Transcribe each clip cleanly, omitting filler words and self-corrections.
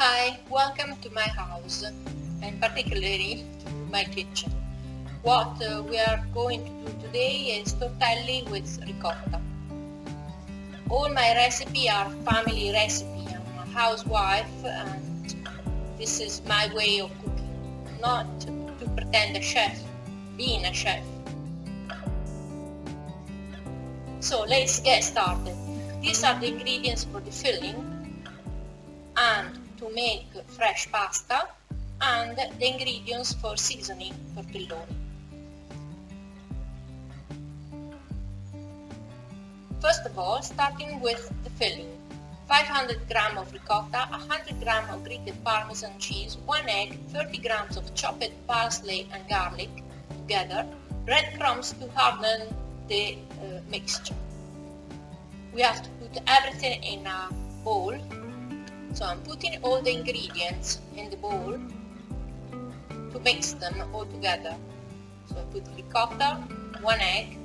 Hi, welcome to my house, and particularly to my kitchen. What we are going to do today is tortelli with ricotta. All my recipes are family recipe. I'm a housewife and this is my way of cooking, not to pretend a chef, being a chef. So let's get started. These are the ingredients for the filling and to make fresh pasta and the ingredients for seasoning tortelloni. First of all, starting with the filling. 500 grams of ricotta, 100 grams of grated Parmesan cheese, 1 egg, 30 grams of chopped parsley and garlic together, breadcrumbs to harden the mixture. We have to put everything in a bowl. So I'm putting all the ingredients in the bowl to mix them all together. So I put ricotta, 1 egg,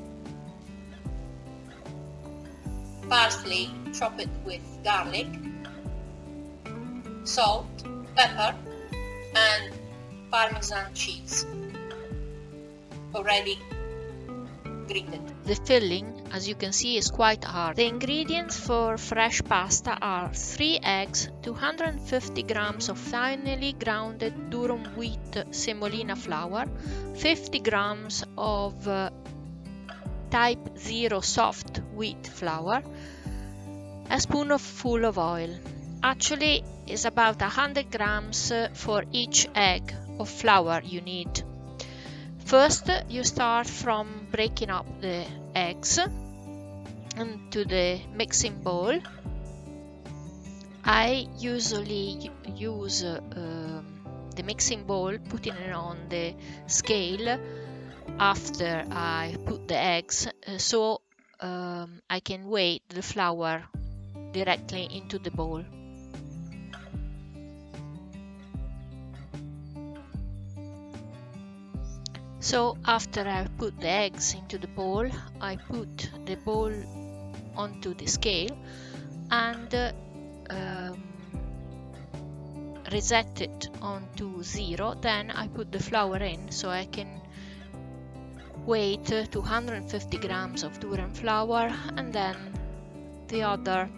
parsley chopped with garlic, salt, pepper, and Parmesan cheese already grated. The filling, as you can see, is quite hard. The ingredients for fresh pasta are 3 eggs, 250 grams of finely grounded durum wheat semolina flour, 50 grams of type 0 soft wheat flour, a spoonful of oil. Actually, it's about 100 grams for each egg of flour you need. First, you start from breaking up the eggs into the mixing bowl. I usually use the mixing bowl, putting it on the scale after I put the eggs, so I can weigh the flour directly into the bowl. So after I put the eggs into the bowl, I put the bowl onto the scale and reset it onto 0. Then I put the flour in so I can weigh 250 grams of durum flour and then the other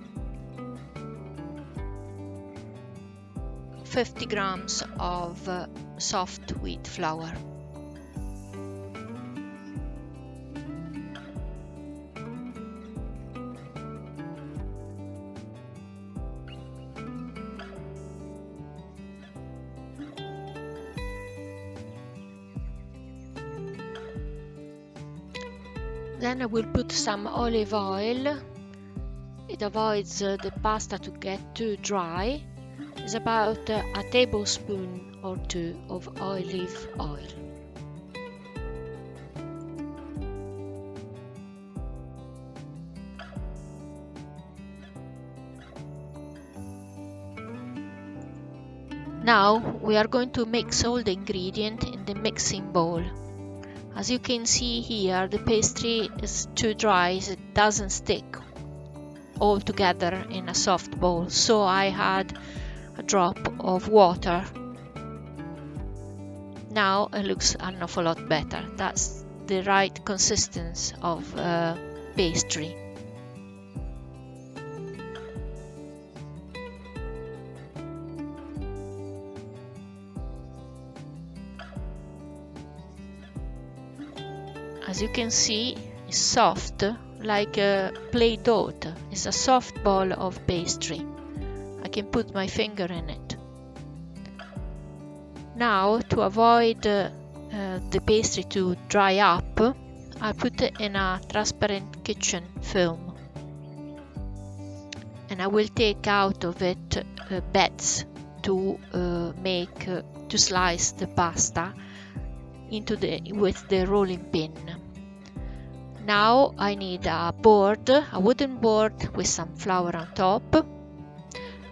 50 grams of soft wheat flour. Then I will put some olive oil. It avoids the pasta to get too dry. It's about a tablespoon or 2 of olive oil. Now we are going to mix all the ingredients in the mixing bowl. As you can see here, the pastry is too dry, it doesn't stick all together in a soft bowl, so I add a drop of water. Now it looks an awful lot better. That's the right consistency of pastry. As you can see, it's soft, like a play dough. It's a soft ball of pastry. I can put my finger in it. Now, to avoid the pastry to dry up, I put it in a transparent kitchen film. And I will take out of it bits to slice the pasta with the rolling pin. Now I need a wooden board with some flour on top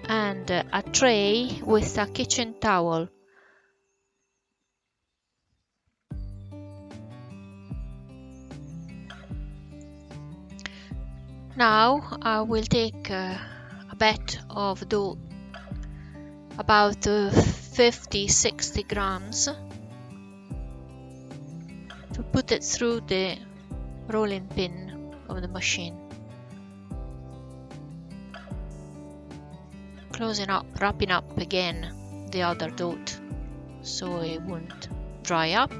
and a tray with a kitchen towel. Now I will take a bit of dough about 50-60 grams, to put it through the rolling pin of the machine. Closing up, wrapping up again the other dough so it won't dry up.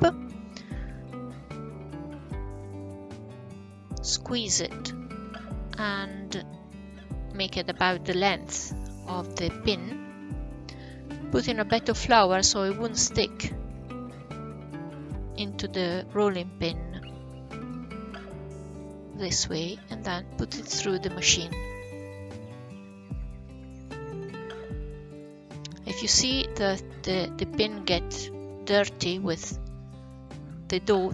Squeeze it and make it about the length of the pin. Put in a bit of flour so it won't stick into the rolling pin this way, and then put it through the machine. If you see that the pin gets dirty with the dough,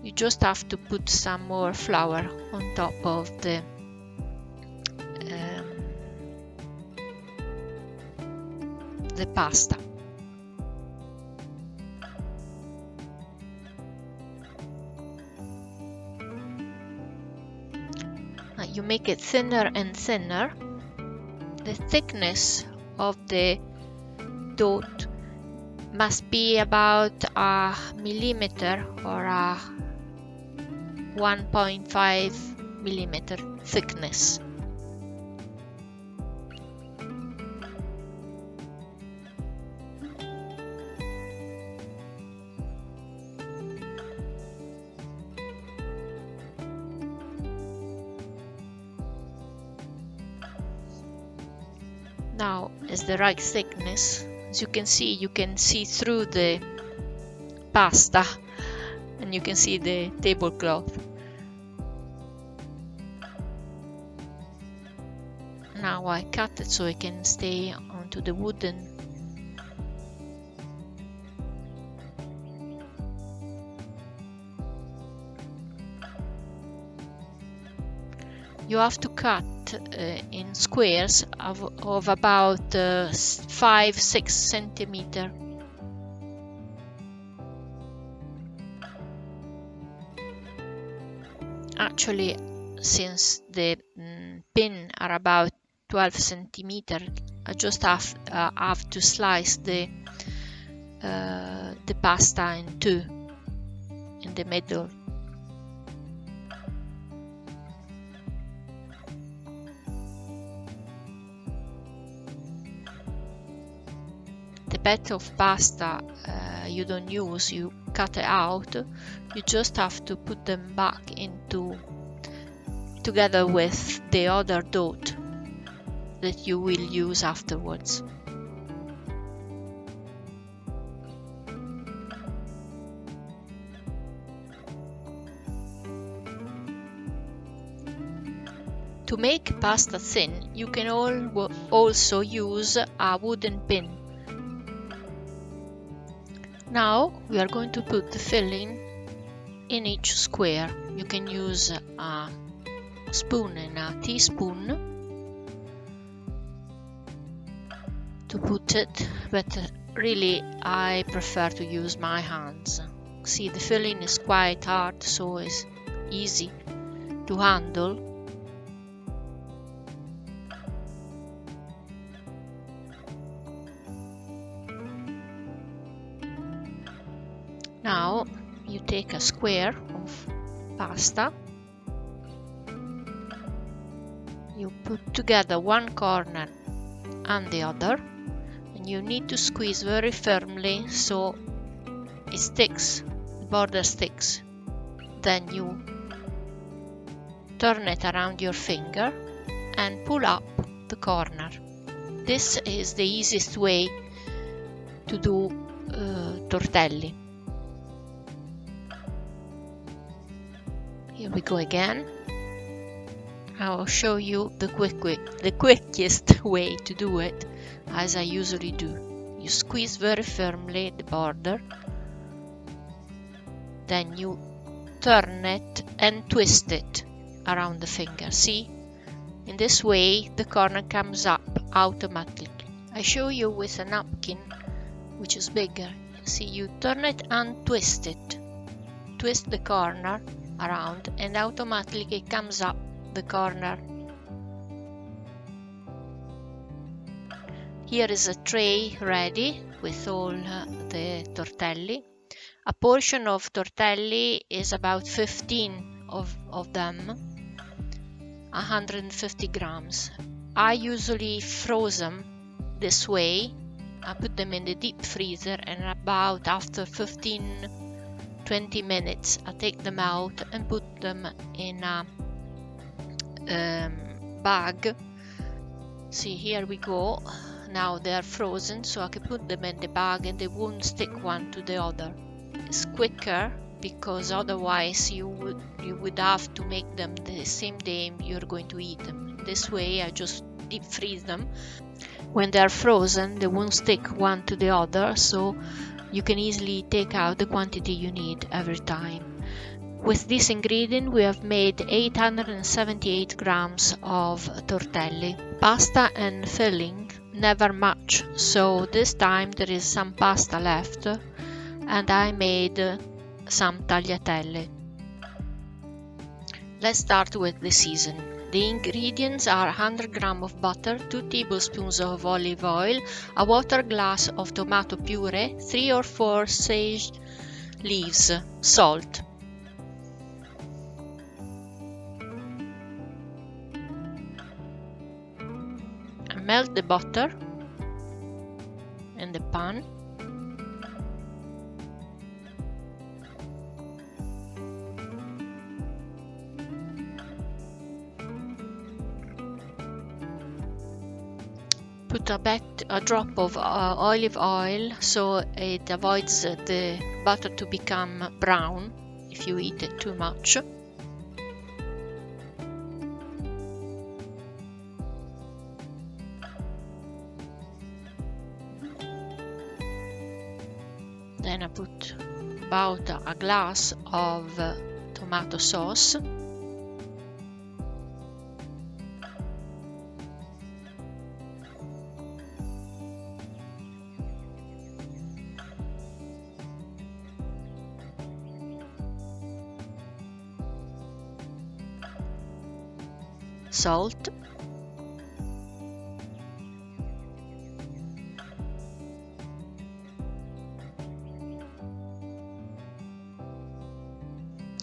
you just have to put some more flour on top of the pasta. You make it thinner and thinner. The thickness of the dough must be about a millimeter or a 1.5 millimeter thickness. Now is the right thickness. As you can see through the pasta, and you can see the tablecloth. Now I cut it so it can stay onto the wooden. You have to cut in squares of about 5-6 centimeters. Actually, since the pin are about 12 centimeters, I just have to slice the pasta in two in the middle. The bit of pasta you don't use, you cut it out. You just have to put them back together with the other dough that you will use afterwards. To make pasta thin, you can also use a wooden pin. Now we are going to put the filling in each square. You can use a spoon and a teaspoon to put it, but really I prefer to use my hands. See, the filling is quite hard, so it's easy to handle. Now you take a square of pasta, you put together one corner and the other, and you need to squeeze very firmly so it sticks, the border sticks. Then you turn it around your finger and pull up the corner. This is the easiest way to do tortelli. Here we go again. I will show you the quickest way to do it, as I usually do. You squeeze very firmly the border, then you turn it and twist it around the finger. See? In this way the corner comes up automatically. I show you with a napkin which is bigger. See, you turn it and twist it. Twist the corner around and automatically it comes up the corner. Here is a tray ready with all the tortelli. A portion of tortelli is about 15 of them, 150 grams. I usually froze them this way. I put them in the deep freezer, and about after 15-20 minutes I take them out and put them in a bag. See, here we go. Now they are frozen, so I can put them in the bag and they won't stick one to the other. It's quicker because otherwise you would have to make them the same day you're going to eat them. This way I just deep freeze them. When they are frozen, they won't stick one to the other, so you can easily take out the quantity you need every time. With this ingredient we have made 878 grams of tortelli. Pasta and filling never match, so this time there is some pasta left and I made some tagliatelle. Let's start with the season. The ingredients are 100 grams of butter, 2 tablespoons of olive oil, a water glass of tomato puree, 3 or 4 sage leaves, salt. Melt the butter in the pan. Put a drop of olive oil so it avoids the butter to become brown if you eat it too much. Then I put about a glass of tomato sauce. Salt.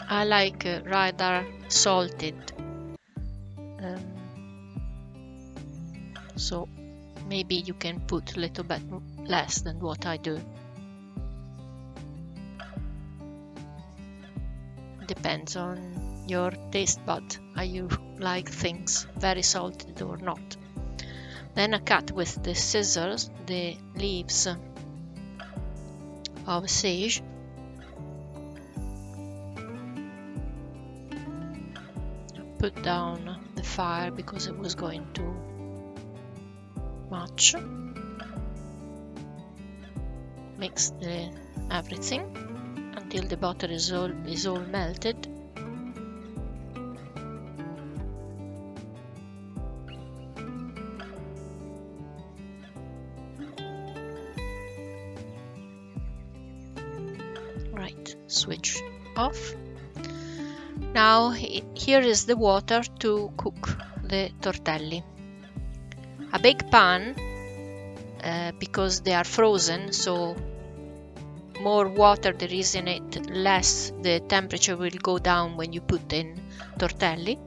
I like rather salted, so maybe you can put a little bit less than what I do. Depends on your taste bud, how you like things, very salted or not. Then I cut with the scissors the leaves of sage. Put down the fire because it was going too much. Mix everything until the butter is all melted. Right, switch off. Now here is the water to cook the tortelli. A big pan, because they are frozen, so more water there is in it, less the temperature will go down when you put in tortelli.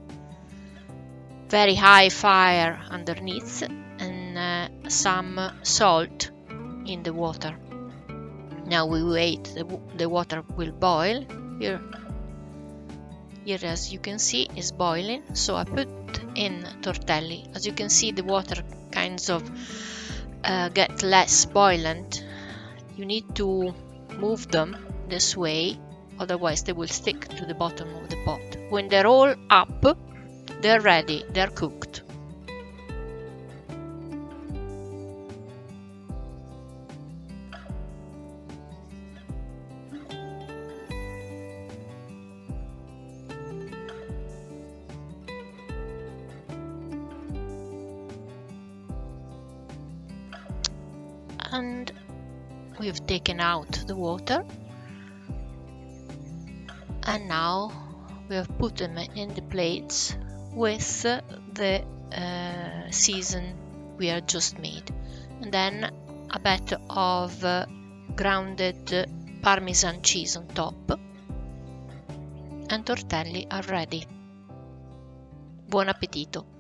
Very high fire underneath and some salt in the water. Now we wait, the water will boil. Here, as you can see, is boiling, so I put in tortelli. As you can see, the water kinds of get less boiling. You need to move them this way, otherwise they will stick to the bottom of the pot. When they're all up, they're ready, they're cooked. And we've taken out the water, and now we have put them in the plates with the season we have just made, and then a bit of grounded Parmesan cheese on top, and tortelli are ready. Buon appetito!